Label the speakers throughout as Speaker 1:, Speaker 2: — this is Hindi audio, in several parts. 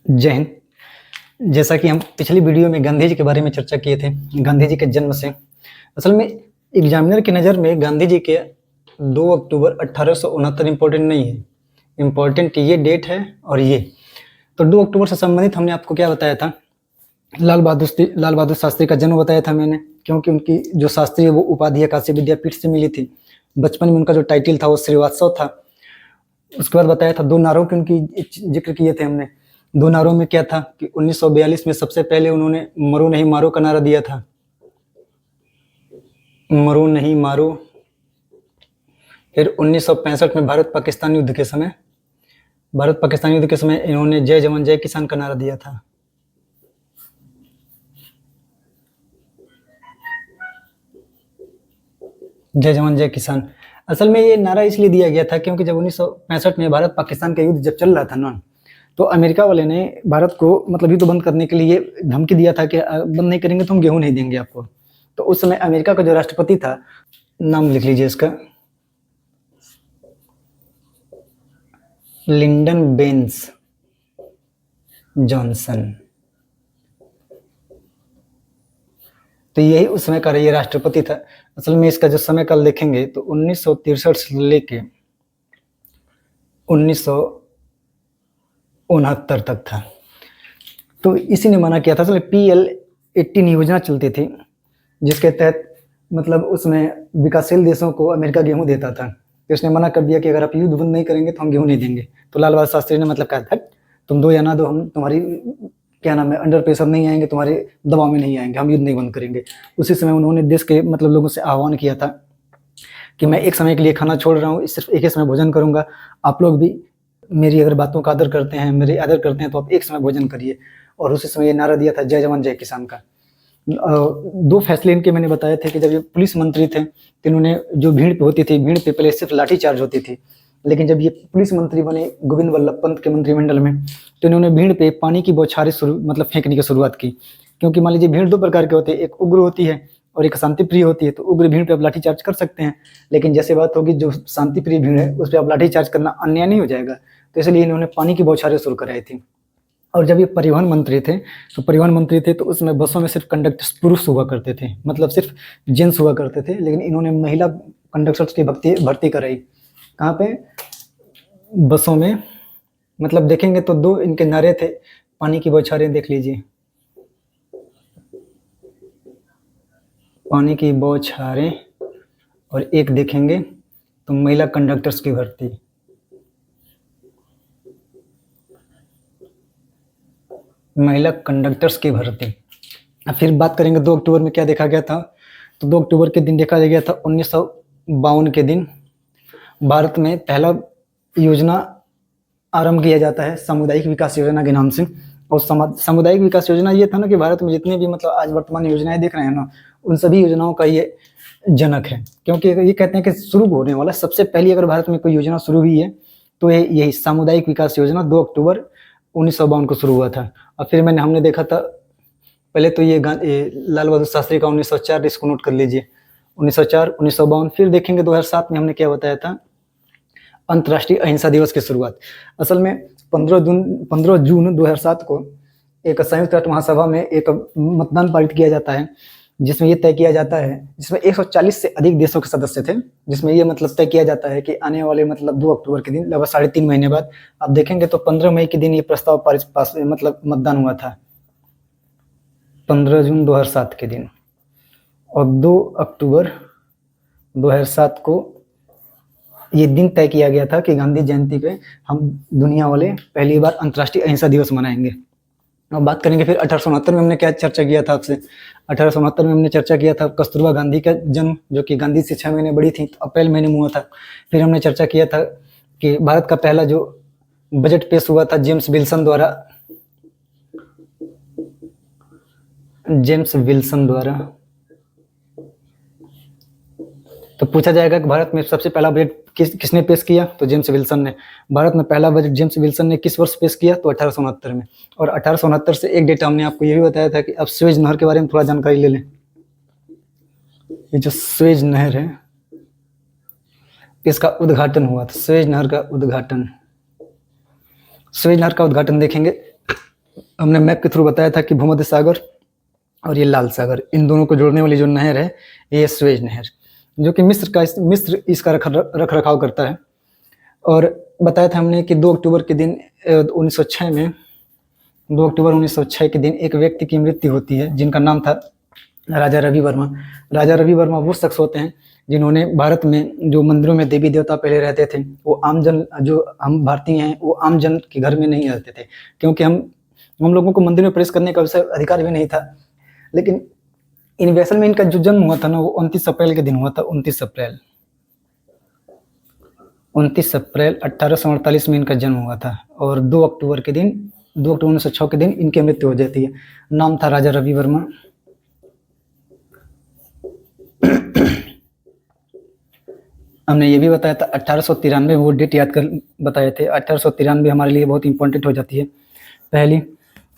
Speaker 1: जय हिंद। जैसा कि हम पिछली वीडियो में गांधी जी के बारे में चर्चा किए थे, गांधी जी के जन्म से असल में एग्जामिनर की नज़र में गांधी जी के 2 अक्टूबर 1869 इम्पोर्टेंट नहीं है, इम्पोर्टेंट ये डेट है और ये। तो 2 अक्टूबर से संबंधित हमने आपको क्या बताया था, लाल बहादुर शास्त्री का जन्म बताया था मैंने, क्योंकि उनकी जो शास्त्री है वो उपाधि काशी विद्यापीठ से मिली थी। बचपन में उनका जो टाइटल था वो श्रीवास्तव था। उसके बाद बताया था 2 नारों के उनकी जिक्र किए थे हमने। 2 नारों में क्या था कि 1942 में सबसे पहले उन्होंने मरो नहीं मारो का नारा दिया था, मरो नहीं मारो। फिर 1965 में भारत पाकिस्तान युद्ध के समय इन्होंने जय जवान जय किसान का नारा दिया था। जय जवान जय किसान। असल में ये नारा इसलिए दिया गया था क्योंकि जब 1965 में भारत पाकिस्तान का युद्ध जब चल रहा था ना, तो अमेरिका वाले ने भारत को मतलब युद्ध बंद करने के लिए धमकी दिया था कि बंद नहीं करेंगे तो हम गेहूं नहीं देंगे आपको। तो उस समय अमेरिका का जो राष्ट्रपति था, नाम लिख लीजिए इसका, लिंडन बेंस जॉनसन। तो यही उस समय का ये राष्ट्रपति था। असल में इसका जो समय काल देखेंगे तो 1963 से लेके 1969 तक था। तो इसी ने मना किया था। असल PL-18 योजना चलती थी, जिसके तहत मतलब उसमें विकासशील देशों को अमेरिका गेहूं देता था। तो इसने मना कर दिया कि अगर आप युद्ध बंद नहीं करेंगे तो हम गेहूं नहीं देंगे। तो लाल बहादुर शास्त्री ने मतलब कहा था, तुम दो या ना दो, हम तुम्हारी क्या नाम है अंडर प्रेशर नहीं आएंगे, तुम्हारे दबाव में नहीं आएंगे, हम युद्ध नहीं बंद करेंगे। उसी समय उन्होंने देश के मतलब लोगों से आह्वान किया था कि मैं एक समय के लिए खाना छोड़ रहा हूँ, सिर्फ एक ही समय भोजन करूंगा। आप लोग भी मेरी अगर बातों का आदर करते हैं, मेरे आदर करते हैं, तो आप एक समय भोजन करिए। और उसी समय ये नारा दिया था जय जवान जय किसान का। 2 फैसले इनके मैंने बताए थे कि जब ये पुलिस मंत्री थे तो इन्होंने जो भीड़ पे होती थी, भीड़ पे पहले सिर्फ लाठी चार्ज होती थी, लेकिन जब ये पुलिस मंत्री बने गोविंद वल्लभ पंत के मंत्रिमंडल में, तो इन्होंने भीड़ पे पानी की बौछारें मतलब फेंकने की शुरुआत की। क्योंकि मान लीजिए भीड़ 2 प्रकार के होते हैं, एक उग्र होती है और एक शांति प्रिय होती है। तो उग्र भीड़ पे आप लाठी चार्ज कर सकते हैं, लेकिन जैसे बात होगी जो शांति प्रिय भीड़ है उस पर आप लाठी चार्ज करना अन्याय नहीं हो जाएगा। तो इसलिए इन्होंने पानी की बौछारें शुरू कराई थी। और जब ये परिवहन मंत्री थे तो उसमें बसों में सिर्फ कंडक्टर्स पुरुष हुआ करते थे, मतलब सिर्फ जेंट्स हुआ करते थे, लेकिन इन्होंने महिला कंडक्टर्स की भर्ती कराई। कहाँ पे? बसों में। मतलब देखेंगे तो 2 इनके नारे थे, पानी की बौछारें देख लीजिए, पानी की बौछारें, और एक देखेंगे तो महिला कंडक्टर्स की भर्ती। महिला कंडक्टर्स की भर्ती। अब फिर बात करेंगे 2 अक्टूबर में क्या देखा गया था। तो 2 अक्टूबर के दिन देखा गया था 1952 के दिन भारत में पहला योजना आरंभ किया जाता है सामुदायिक विकास योजना के नाम से। और सामुदायिक विकास योजना ये था ना कि भारत में जितने भी मतलब आज वर्तमान योजनाएं देख रहे हैं ना, उन सभी योजनाओं का ये जनक है। क्योंकि ये कहते हैं कि शुरू होने वाला सबसे पहली अगर भारत में कोई योजना शुरू हुई है तो यही सामुदायिक विकास योजना 2 अक्टूबर 1952 को शुरू हुआ था। और फिर हमने देखा था पहले तो ये लाल बहादुर शास्त्री का 1904, इसको नोट कर लीजिए, 1904, 1952। फिर देखेंगे 2007 में हमने क्या बताया था, अंतर्राष्ट्रीय अहिंसा दिवस की शुरुआत। असल में 15 जून 2007 को एक संयुक्त राष्ट्र महासभा में एक मतदान पारित किया जाता है, जिसमें ये तय किया जाता है, जिसमें 140 से अधिक देशों के सदस्य थे, जिसमें ये मतलब तय किया जाता है कि आने वाले मतलब 2 अक्टूबर के दिन लगभग 3.5 महीने बाद आप देखेंगे तो 15 मई के दिन ये प्रस्ताव पास मतलब मतदान हुआ था, 15 जून 2007 के दिन। और 2 अक्टूबर 2007 को ये दिन तय किया गया था कि गांधी जयंती पे हम दुनिया वाले पहली बार अंतर्राष्ट्रीय अहिंसा दिवस मनाएंगे। अब बात करेंगे फिर 1869 में हमने क्या चर्चा किया था आपसे। 1869 में हमने चर्चा किया था कस्तूरबा गांधी का जन्म, जो कि गांधी से 6 महीने बड़ी थी, तो अप्रैल महीने में हुआ था। फिर हमने चर्चा किया था कि भारत का पहला जो बजट पेश हुआ था जेम्स विल्सन द्वारा। तो पूछा जाएगा कि भारत में सबसे पहला बजट किसने पेश किया, तो जेम्स विल्सन ने। भारत में पहला बजट जेम्स विल्सन ने किस वर्ष पेश किया, तो 1869 में। और 1869 से एक डेटा हमने आपको ये भी बताया था कि अब स्वेज नहर के बारे में थोड़ा जानकारी ले लें। ये जो स्वेज नहर है इसका उद्घाटन हुआ था, स्वेज नहर का उद्घाटन देखेंगे हमने मैप के थ्रू बताया था कि भूमध्य सागर और ये लाल सागर, इन दोनों को जोड़ने वाली जो नहर है ये स्वेज नहर, जो कि मिस्र इसका रख रखाव करता है। और बताया था हमने कि 2 अक्टूबर के दिन 1906 में 2 अक्टूबर 1906 के दिन एक व्यक्ति की मृत्यु होती है जिनका नाम था राजा रवि वर्मा। राजा रवि वर्मा वो शख्स होते हैं जिन्होंने भारत में जो मंदिरों में देवी देवता पहले रहते थे, वो आमजन, जो हम भारतीय हैं वो आमजन के घर में नहीं रहते थे, क्योंकि हम लोगों को मंदिर में प्रवेश करने का वैसे अधिकार भी नहीं था। लेकिन इन वैसल में इनका जो जन्म हुआ था ना, वो 29 अप्रैल के दिन हुआ था। 29 अप्रैल 1848 में इनका जन्म हुआ था। और 2 अक्टूबर 1906 के दिन इनकी मृत्यु हो जाती है। नाम था राजा रवि वर्मा। हमने ये भी बताया था 1893, वो डेट याद कर बताए थे। 1893 हमारे लिए बहुत इंपॉर्टेंट हो जाती है। पहली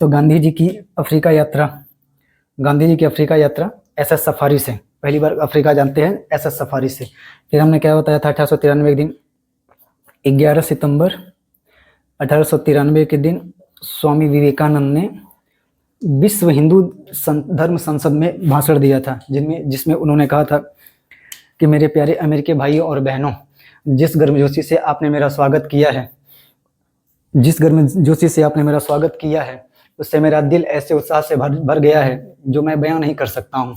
Speaker 1: तो गांधी जी की अफ्रीका यात्रा एसएस सफारी से, पहली बार अफ्रीका जानते हैं एसएस सफारी से। फिर हमने क्या बताया था 1893 के दिन 11 सितंबर 1893 के दिन स्वामी विवेकानंद ने विश्व हिंदू धर्म संसद में भाषण दिया था, जिसमें उन्होंने कहा था कि मेरे प्यारे अमेरिकी भाइयों और बहनों, जिस गर्मजोशी से आपने मेरा स्वागत किया है उससे मेरा दिल ऐसे उत्साह से भर गया है जो मैं बयां नहीं कर सकता हूँ।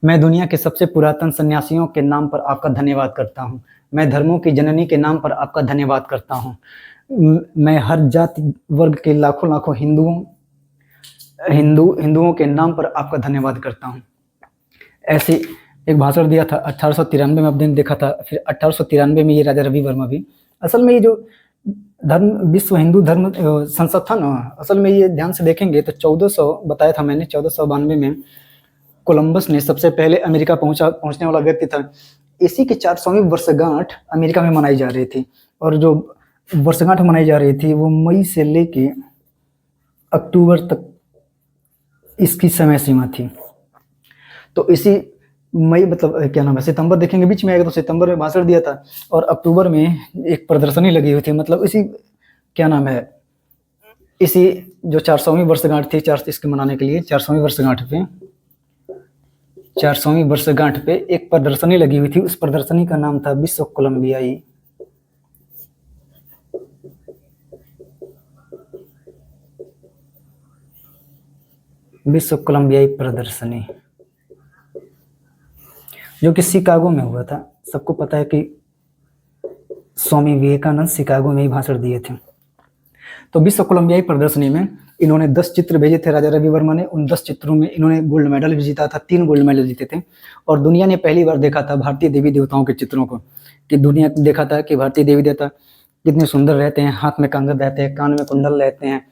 Speaker 1: मैं दुनिया के सबसे पुरातन सन्यासियों के नाम पर आपका धन्यवाद करता हूँ। मैं धर्मों की जननी के नाम पर आपका धन्यवाद करता हूँ। मैं हर जाति वर्ग के लाखों हिंदुओं के नाम पर आपका धन्यवाद करता हूँ। ऐसे एक भाषण दिया था 1893 में, आपने देखा था। फिर 1893 में ये राजा रवि वर्मा भी, असल में ये जो विश्व हिंदू धर्म संसद था ना, असल में ये ध्यान से देखेंगे तो 1400 बताया था मैंने, 1492 में कोलंबस ने सबसे पहले अमेरिका पहुंचने वाला व्यक्ति था। इसी की 400वीं वर्षगांठ अमेरिका में मनाई जा रही थी, और जो वर्षगांठ मनाई जा रही थी वो मई से लेके अक्टूबर तक इसकी समय सीमा थी। तो इसी मई सितंबर देखेंगे बीच में आएगा, तो सितंबर में भाषण दिया था और अक्टूबर में एक प्रदर्शनी लगी हुई थी। मतलब इसी जो 400वीं वर्षगांठ थी, इसके मनाने के लिए 400वीं वर्षगांठ पे एक प्रदर्शनी लगी हुई थी। उस प्रदर्शनी का नाम था विश्व कोलंबियाई प्रदर्शनी, जो कि शिकागो में हुआ था। सबको पता है कि स्वामी विवेकानंद शिकागो में ही भाषण दिए थे। तो विश्व कोलंबियाई प्रदर्शनी में इन्होंने 10 चित्र भेजे थे राजा रवि वर्मा ने। उन 10 चित्रों में इन्होंने गोल्ड मेडल भी जीता था, 3 गोल्ड मेडल जीते थे। और दुनिया ने पहली बार देखा था भारतीय देवी देवताओं के चित्रों को, कि दुनिया ने देखा था कि भारतीय देवी देवता कितने सुंदर रहते हैं, हाथ में कंगन रहते हैं, कान में कुंडल रहते हैं,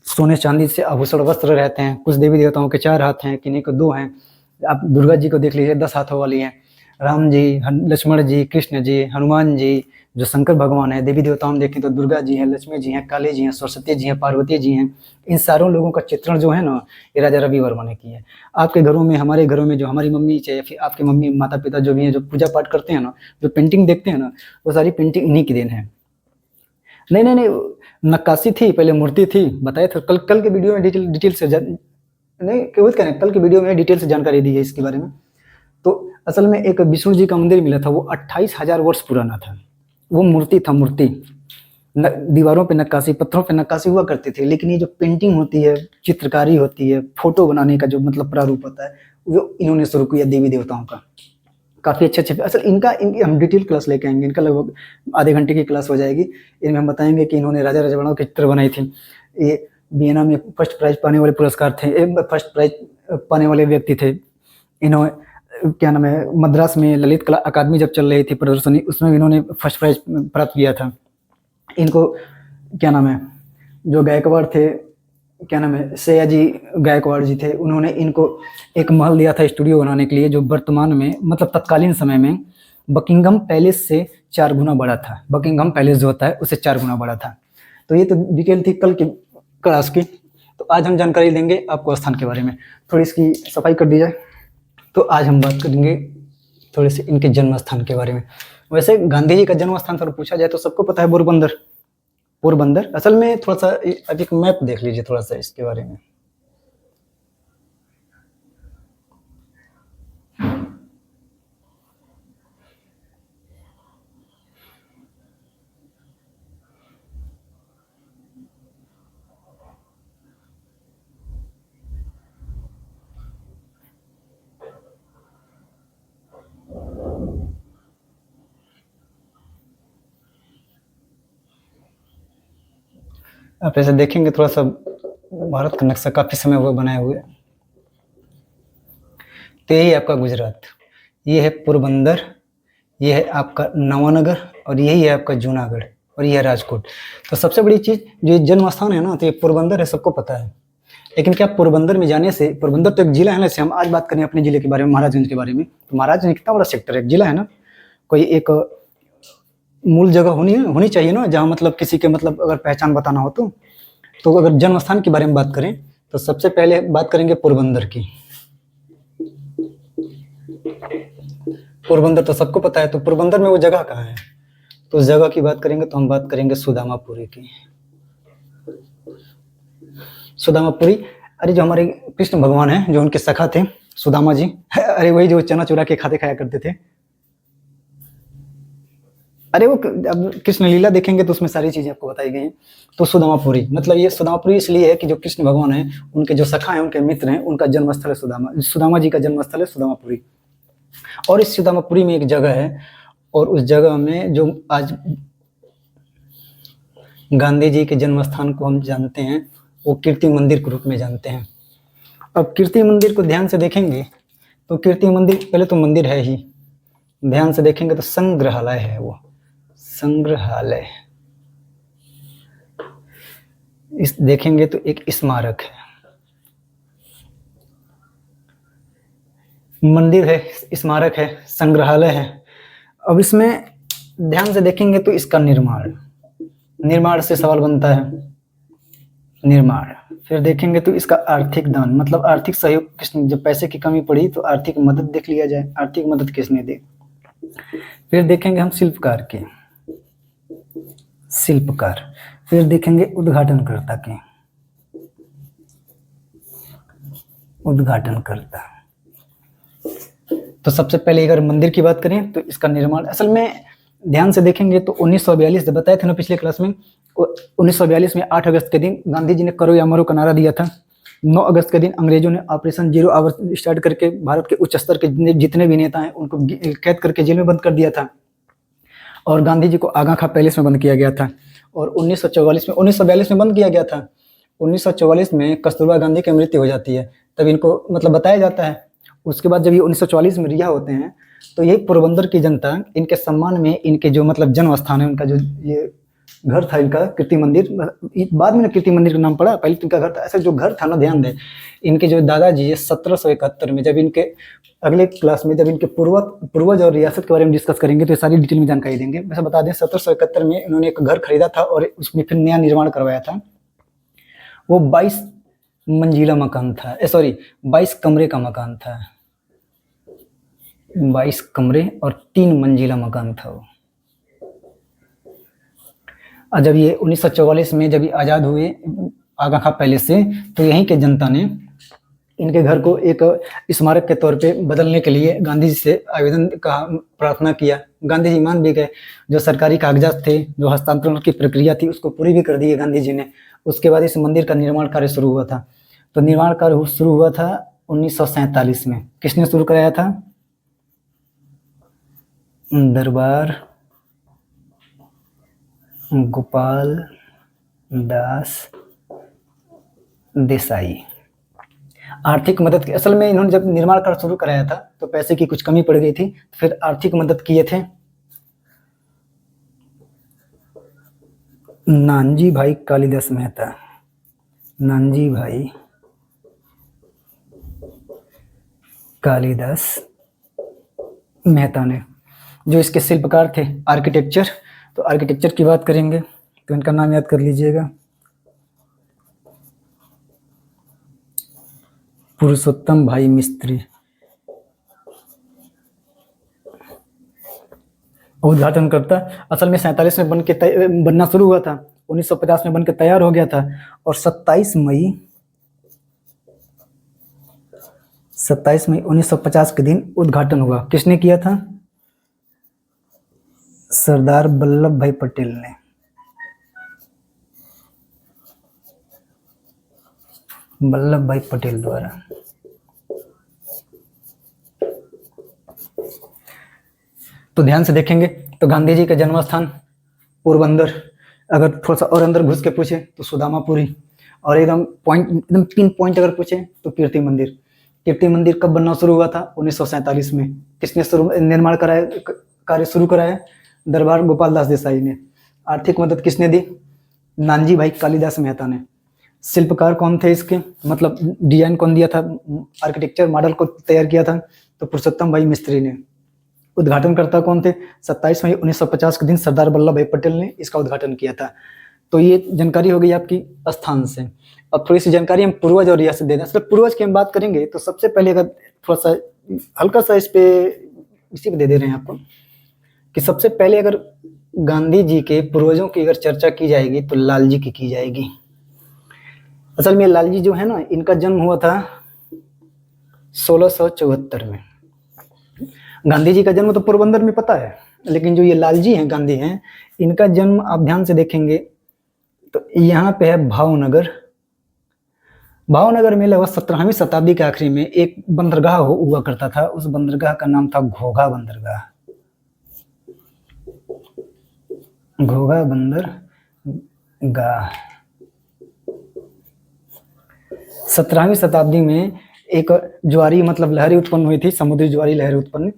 Speaker 1: सोने चांदी से आभूषण वस्त्र रहते हैं। कुछ देवी देवताओं के 4 हाथ हैं, किन्हीं को 2 हैं। आप दुर्गा जी को देख लीजिए, 10 हाथों वाली हैं। राम जी, लक्ष्मण जी, कृष्ण जी, हनुमान जी, जो शंकर भगवान है। देवी देवताओं में देखें तो दुर्गा जी हैं, लक्ष्मी जी हैं, काली जी हैं, सरस्वती जी हैं, पार्वती जी हैं। इन सारों लोगों का चित्रण जो है ना, ये राजा रवि वर्मा ने किया है। आपके घरों में, हमारे घरों में जो हमारी मम्मी चाहे फिर आपके मम्मी माता पिता जो भी हैं, जो पूजा पाठ करते हैं ना, जो पेंटिंग देखते हैं ना, वो सारी पेंटिंग इन्हीं की देन है। नहीं, नक्काशी थी, पहले मूर्ति थी, बताया था कल के वीडियो में डिटेल से कल के वीडियो में डिटेल से जानकारी दी है इसके बारे में। तो असल में एक विष्णु जी का मंदिर मिला था, वो 28,000 वर्ष पुराना था। वो मूर्ति था, दीवारों पे नक्काशी, पत्थरों पे नक्काशी हुआ करती थी। लेकिन ये जो पेंटिंग होती है, चित्रकारी होती है, फोटो बनाने का जो मतलब प्रारूप होता है, वो इन्होंने शुरू किया देवी देवताओं का। काफ़ी अच्छे असल इनकी हम डिटेल क्लास लेके आएंगे। इनका लगभग आधे घंटे की क्लास हो जाएगी। इनमें हम बताएंगे कि इन्होंने राजा रजवाड़ों के चित्र बनाई थी। ये वियना में फर्स्ट प्राइज पाने वाले व्यक्ति थे। इन्होंने मद्रास में ललित कला अकादमी जब चल रही थी प्रदर्शनी, उसमें इन्होंने फर्स्ट प्राइज प्राप्त किया था। इनको जो गायकवाड़ थे, सयाजी गायकवाड़ जी थे, उन्होंने इनको एक महल दिया था स्टूडियो बनाने के लिए, जो वर्तमान में मतलब तत्कालीन समय में बकिंगम पैलेस से 4 गुना बड़ा था। बकिंगम पैलेस जो होता है उससे 4 गुना बड़ा था। तो ये तो डिटेल थी कल की क्लास की। तो आज हम जानकारी देंगे आपको स्थान के बारे में। थोड़ी इसकी सफाई कर दी जाए। तो आज हम बात करेंगे थोड़े से इनके जन्म स्थान के बारे में। वैसे गांधी जी का जन्म स्थान पर पूछा जाए तो सबको पता है पोरबंदर। पोरबंदर। असल में थोड़ा सा अब एक मैप देख लीजिए थोड़ा सा इसके बारे में। आप ऐसे देखेंगे थोड़ा सा भारत का नक्शा काफी समय हुआ बनाए हुए। तो यही आपका गुजरात, ये है पोरबंदर, ये है आपका नवानगर और यही है आपका जूनागढ़ और ये है राजकोट। तो सबसे बड़ी चीज़ जो ये जन्म स्थान है ना, तो ये पोरबंदर है, सबको पता है। लेकिन क्या पोरबंदर में जाने से, पोरबंदर तो एक जिला है ना, जैसे हम आज बात करें अपने जिले के बारे में, महाराजगंज के बारे में, तो महाराजगंज कितना बड़ा सेक्टर है, एक जिला है ना। कोई एक मूल जगह होनी चाहिए ना, जहाँ मतलब किसी के मतलब अगर पहचान बताना हो तो अगर जन्म स्थान के बारे में बात करें तो सबसे पहले बात करेंगे पोरबंदर की। पोरबंदर तो सबको पता है, तो पोरबंदर में वो जगह कहाँ है, तो उस जगह की बात करेंगे तो हम बात करेंगे सुदामापुरी की। सुदामापुरी, अरे जो हमारे कृष्ण भगवान हैं, जो उनके सखा थे सुदामा जी, अरे वही जो चना चुरा के खाते खाया करते थे। अरे वो अब कृष्ण लीला देखेंगे तो उसमें सारी चीजें आपको बताई गई हैं। तो सुदामापुरी, मतलब ये सुदामापुरी इसलिए है कि जो कृष्ण भगवान हैं, उनके जो सखा हैं, उनके मित्र हैं, उनका जन्मस्थल है सुदामा जी का जन्मस्थल है सुदामापुरी। और इस सुदामापुरी में एक जगह है, और उस जगह में जो आज गांधी जी के जन्म स्थान को हम जानते हैं, वो कीर्ति मंदिर के रूप में जानते हैं। अब कीर्ति मंदिर को ध्यान से देखेंगे तो कीर्ति मंदिर पहले तो मंदिर है ही, ध्यान से देखेंगे तो संग्रहालय है, वो संग्रहालय। इस देखेंगे तो एक स्मारक है, मंदिर है, स्मारक है, संग्रहालय है। अब इसमें ध्यान से देखेंगे तो इसका निर्माण से सवाल बनता है, निर्माण। फिर देखेंगे तो इसका आर्थिक दान, मतलब आर्थिक सहयोग किसने, जब पैसे की कमी पड़ी तो आर्थिक मदद देख लिया जाए, आर्थिक मदद किसने दी। फिर देखेंगे हम शिल्पकार के, शिल्पकार। फिर देखेंगे उद्घाटनकर्ता के, उद्घाटनकर्ता। तो सबसे पहले अगर मंदिर की बात करें तो इसका निर्माण, असल में ध्यान से देखेंगे तो 1942, जब बताया था ना पिछले क्लास में, 1942 में 8 अगस्त के दिन गांधी जी ने करो या मरो का नारा दिया था। 9 अगस्त के दिन अंग्रेजों ने ऑपरेशन जीरो आवर स्टार्ट करके भारत के उच्च स्तर के जितने भी नेता हैं उनको कैद करके जेल में बंद कर दिया था, और गांधी जी को आगा खां पैलेस में बंद किया गया था। और 1942 में बंद किया गया था। 1944 में कस्तूरबा गांधी की मृत्यु हो जाती है, तब इनको मतलब बताया जाता है। उसके बाद जब ये 1944 में रिहा होते हैं तो ये पोरबंदर की जनता इनके सम्मान में, इनके जो मतलब जन्म स्थान है, उनका जो ये घर था इनका कीर्ति मंदिर, बाद में कीर्ति मंदिर का नाम पड़ा, पहले तो इनका घर था। ऐसा जो घर था ना, ध्यान दें, इनके जो दादाजी 1771 में, जब इनके अगले क्लास में जब इनके पूर्वज और रियासत के बारे में डिस्कस करेंगे तो ये सारी डिटेल में जानकारी देंगे। वैसे बता दें 1771 में इन्होंने एक घर खरीदा था और उसमें फिर नया निर्माण करवाया था। वो 22 मंजिला मकान था, 22 कमरे का मकान था, 22 कमरे और 3 मंजिला मकान था वो। और जब ये 1944 में जब ये आज़ाद हुए आगा खां पैलेस से, तो यहीं के जनता ने इनके घर को एक स्मारक के तौर पे बदलने के लिए गांधी जी से आवेदन का प्रार्थना किया। गांधी जी मान भी गए, जो सरकारी कागजात थे, जो हस्तांतरण की प्रक्रिया थी, उसको पूरी भी कर दी है गांधी जी ने। उसके बाद इस मंदिर का निर्माण कार्य शुरू हुआ था। तो निर्माण कार्य शुरू हुआ था 1947 में। किसने शुरू कराया था? दरबार गोपाल दास देसाई। आर्थिक मदद की, असल में इन्होंने जब निर्माण कार्य शुरू कराया था तो पैसे की कुछ कमी पड़ गई थी, फिर आर्थिक मदद किए थे नानजी भाई कालिदास मेहता। नानजी भाई कालिदास मेहता ने, जो इसके शिल्पकार थे, आर्किटेक्चर। तो आर्किटेक्चर की बात करेंगे तो इनका नाम याद कर लीजिएगा, पुरुषोत्तम भाई मिस्त्री। उद्घाटन करता, असल में 47 में बनना शुरू हुआ था 1950 में बनकर तैयार हो गया था और 27 मई 1950 के दिन उद्घाटन हुआ। किसने किया था? सरदार वल्लभ भाई पटेल ने। वल्लभ भाई पटेल द्वारा। तो ध्यान से देखेंगे तो गांधी जी का जन्म स्थान पोरबंदर, अगर थोड़ा सा और अंदर घुस के पूछे तो सुदामापुरी, और एकदम पिन पॉइंट अगर पूछे तो कीर्ति मंदिर। कीर्ति मंदिर कब बनना शुरू हुआ था? 1947 में। किसने निर्माण कराया, कार्य शुरू कराया? दरबार गोपाल दास देसाई ने। आर्थिक मदद किसने दी? नानजी भाई कालिदास मेहता ने। शिल्पकार कौन थे इसके, मतलब डिजाइन कौन दिया था, आर्किटेक्चर मॉडल को तैयार किया था? तो पुरुषोत्तम भाई मिस्त्री ने। उद्घाटनकर्ता कौन थे? 27 मई 1950 के दिन सरदार वल्लभ भाई पटेल ने इसका उद्घाटन किया था। तो ये जानकारी हो गई आपकी स्थान से। अब थोड़ी सी जानकारी हम पूर्वज और रियासत दे दें। सिर्फ पूर्वज की हम बात करेंगे तो सबसे पहले अगर थोड़ा सा हल्का सा इसी पे दे रहे हैं आपको कि सबसे पहले अगर गांधी जी के पूर्वजों की अगर चर्चा की जाएगी तो लालजी की जाएगी। असल में लालजी जो है ना, इनका जन्म हुआ था 1674 में। गांधी जी का जन्म तो पोरबंदर में पता है, लेकिन जो ये लालजी हैं, गांधी हैं, इनका जन्म आप ध्यान से देखेंगे तो यहाँ पे है भावनगर। भावनगर में लगभग 17वीं शताब्दी के आखिरी में एक बंदरगाह हुआ करता था। उस बंदरगाह का नाम था घोघा बंदरगाह। घोघा बंदरगाह। 17वीं शताब्दी में एक ज्वारी मतलब लहरी उत्पन्न हुई थी, समुद्री ज्वारी लहरी उत्पन्न।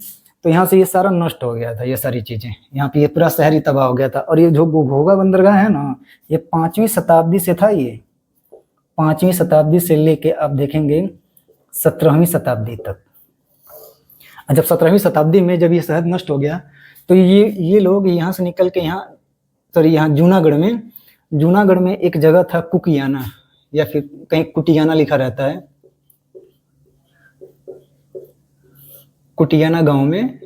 Speaker 1: तो यहाँ से ये सारा नष्ट हो गया था, ये सारी चीजें। यहाँ पे ये पूरा शहरी तबाह हो गया था। और ये जो घोघा बंदरगाह है ना, ये 5वीं शताब्दी से था। ये 5वीं शताब्दी से लेके आप देखेंगे 17वीं शताब्दी तक। जब 17वीं शताब्दी में जब ये शहर नष्ट हो गया तो ये लोग यहाँ से निकल के यहाँ जूनागढ़ में एक जगह था कुकियाना, या फिर कहीं कुटियाना लिखा रहता है। कुटियाना गांव में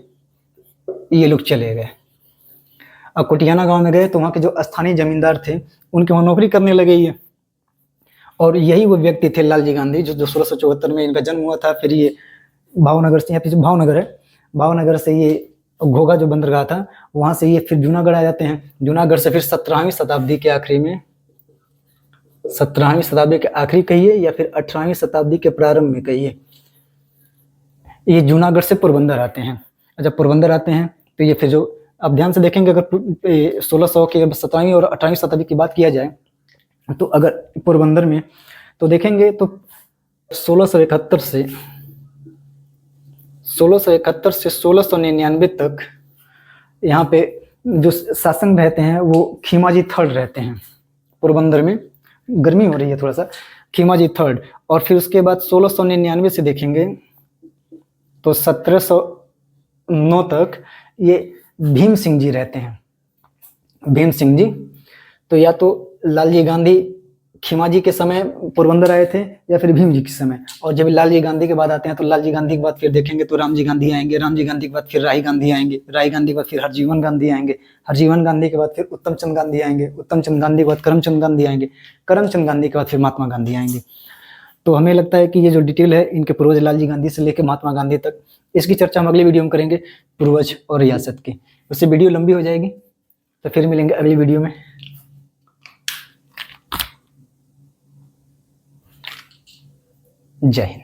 Speaker 1: ये लोग चले गए। अब कुटियाना गांव में गए तो वहाँ के जो स्थानीय जमींदार थे उनके वहाँ नौकरी करने लगे ये। और यही वो व्यक्ति थे लालजी गांधी, जो 1674 में इनका जन्म हुआ था। फिर ये भावनगर से, यहाँ पीछे भावनगर है, भावनगर से ये घोघा जो बंदरगाह था वहाँ से ये फिर जूनागढ़ आ जाते हैं। जूनागढ़ से फिर 17वीं शताब्दी के आखिरी में, 17वीं शताब्दी के आखिरी कहिए या फिर 18वीं शताब्दी के प्रारंभ में कहिए, ये जूनागढ़ से पोरबंदर आते हैं। जब पोरबंदर आते हैं तो ये फिर जो आप ध्यान से देखेंगे, अगर 1600 की 17वीं और 18वीं शताब्दी की बात किया जाए तो अगर पोरबंदर में तो देखेंगे तो 1671 से 1699 तक यहाँ पे जो शासन रहते हैं वो खीमाजी थर्ड रहते हैं। पोरबंदर में गर्मी हो रही है थोड़ा सा, खीमाजी थर्ड। और फिर उसके बाद 1699 से देखेंगे तो 1709 तक ये भीम सिंह जी रहते हैं। भीम सिंह जी तो या तो लालजी गांधी खीमाजी के समय पोरबंदर आए थे या फिर भीम जी के समय। और जब लालजी गांधी के बाद आते हैं तो लालजी गांधी के बाद फिर देखेंगे तो रामजी गांधी आएंगे, रामजी गांधी के बाद फिर राही गांधी आएंगे, राही गांधी के बाद फिर हरजीवन गांधी आएंगे, हरजीवन गांधी के बाद फिर उत्तम चंद गांधी आएंगे, उत्तम चंद गांधी के बाद करमचंद गांधी आएंगे, करमचंद गांधी के बाद फिर महात्मा गांधी आएंगे। तो हमें लगता है कि ये जो डिटेल है इनके पूर्वज लालजी गांधी से लेकर महात्मा गांधी तक, इसकी चर्चा हम अगली वीडियो में करेंगे, पूर्वज और रियासत की। उससे वीडियो लंबी हो जाएगी, तो फिर मिलेंगे अगली वीडियो में। जय हिंद।